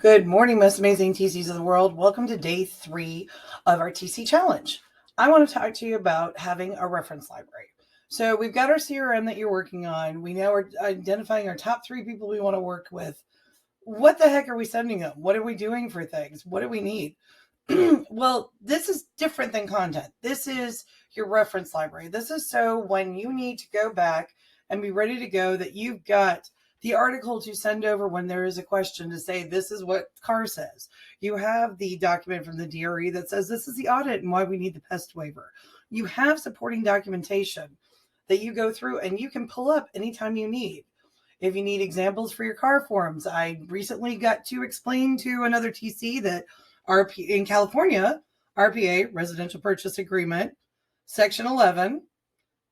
Good morning, most amazing TCs of the world. Welcome to day 3 of our TC challenge. I want to talk to you about having a reference library. So we've got our CRM that you're working on. We now are identifying our top 3 people we want to work with. What the heck are we sending them? What are we doing for things? What do we need? Well, this is different than content. This is your reference library. This is so when you need to go back and be ready to go that you've got the article to send over when there is a question to say, this is what CAR says. You have the document from the DRE that says this is the audit and why we need the pest waiver. You have supporting documentation that you go through and you can pull up anytime you need. If you need examples for your CAR forms, I recently got to explain to another TC that in California, RPA, Residential Purchase Agreement, Section 11,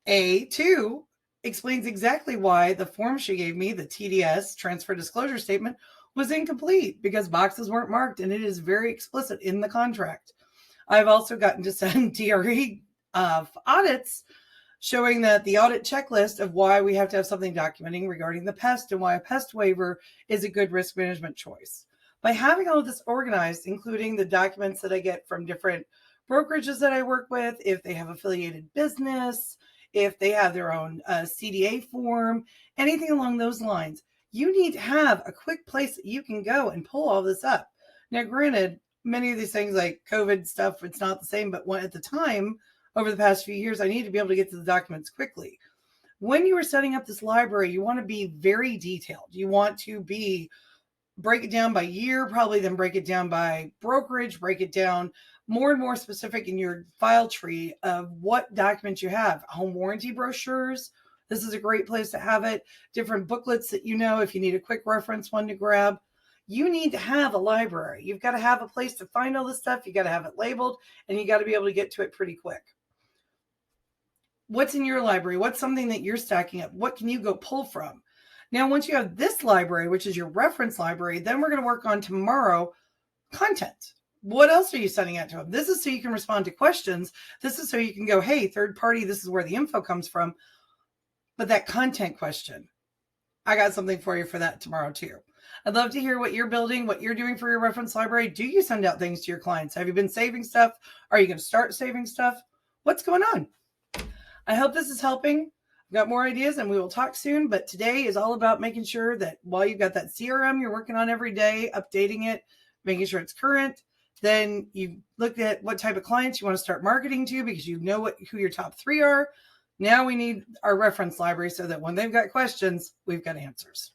A2, explains exactly why the form she gave me, the TDS, Transfer Disclosure Statement, was incomplete because boxes weren't marked, and it is very explicit in the contract. I've also gotten to send DRE audits showing that the audit checklist of why we have to have something documenting regarding the pest and why a pest waiver is a good risk management choice. By having all of this organized, including the documents that I get from different brokerages that I work with, if they have affiliated business, if they have their own CDA form, anything along those lines, you need to have a quick place that you can go and pull all this up. Now, granted, many of these things like COVID stuff, it's not the same, but at the time, over the past few years, I need to be able to get to the documents quickly. When you are setting up this library, you want to be very detailed. You want to break it down by year, probably then break it down by brokerage, break it down more and more specific in your file tree of what documents you have. Home warranty brochures. This is a great place to have it. Different booklets that if you need a quick reference one to grab. You need to have a library. You've got to have a place to find all this stuff. You got to have it labeled and you got to be able to get to it pretty quick. What's in your library? What's something that you're stacking up? What can you go pull from? Now, once you have this library, which is your reference library, then we're going to work on tomorrow content. What else are you sending out to them? This is so you can respond to questions. This is so you can go, hey, third party, this is where the info comes from. But that content question, I got something for you for that tomorrow too. I'd love to hear what you're building, what you're doing for your reference library. Do you send out things to your clients? Have you been saving stuff? Are you going to start saving stuff? What's going on? I hope this is helping. I've got more ideas and we will talk soon, but today is all about making sure that while you've got that CRM you're working on every day, updating it, making sure it's current, then you look at what type of clients you want to start marketing to because you know who your top 3 are. Now we need our reference library so that when they've got questions, we've got answers.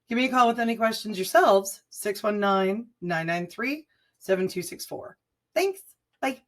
Give me a call with any questions yourselves, 619-993-7264. Thanks. Bye.